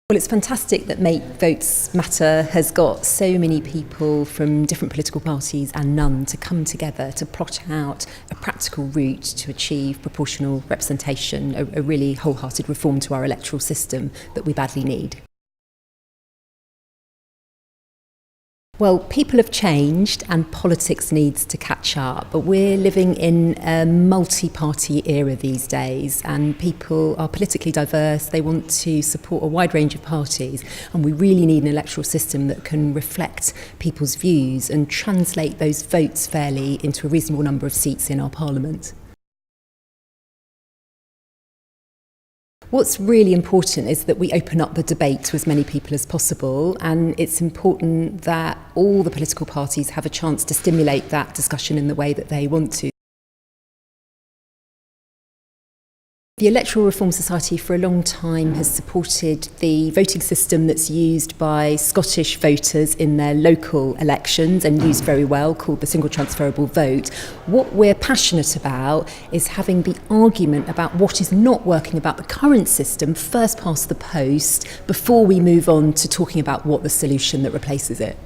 Well, it's fantastic that Make Votes Matter has got so many people from different political parties and none to come together to plot out a practical route to achieve proportional representation, a really wholehearted reform to our electoral system that we badly need. Well, people have changed and politics needs to catch up, but we're living in a multi-party era these days and people are politically diverse, they want to support a wide range of parties, and we really need an electoral system that can reflect people's views and translate those votes fairly into a reasonable number of seats in our parliament. What's really important is that we open up the debate to as many people as possible, and it's important that all the political parties have a chance to stimulate that discussion in the way that they want to. The Electoral Reform Society for a long time has supported the voting system that's used by Scottish voters in their local elections and used very well, called the single transferable vote. What we're passionate about is having the argument about what is not working about the current system first past the post before we move on to talking about what the solution that replaces it.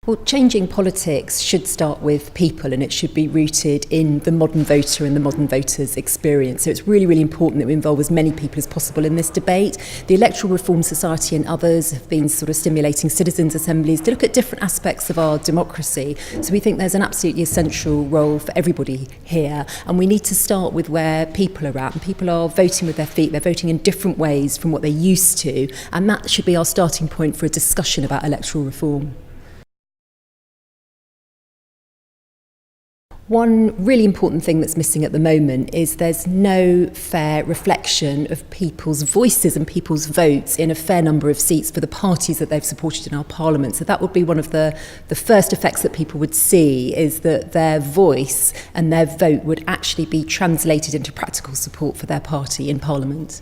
Well, changing politics should start with people, and it should be rooted in the modern voter and the modern voter's experience. So it's really, really important that we involve as many people as possible in this debate. The Electoral Reform Society and others have been sort of stimulating citizens' assemblies to look at different aspects of our democracy. So we think there's an absolutely essential role for everybody here, and we need to start with where people are at. And people are voting with their feet, they're voting in different ways from what they used to, and that should be our starting point for a discussion about electoral reform. One really important thing that's missing at the moment is there's no fair reflection of people's voices and people's votes in a fair number of seats for the parties that they've supported in our parliament. So that would be one of the first effects that people would see, is that their voice and their vote would actually be translated into practical support for their party in parliament.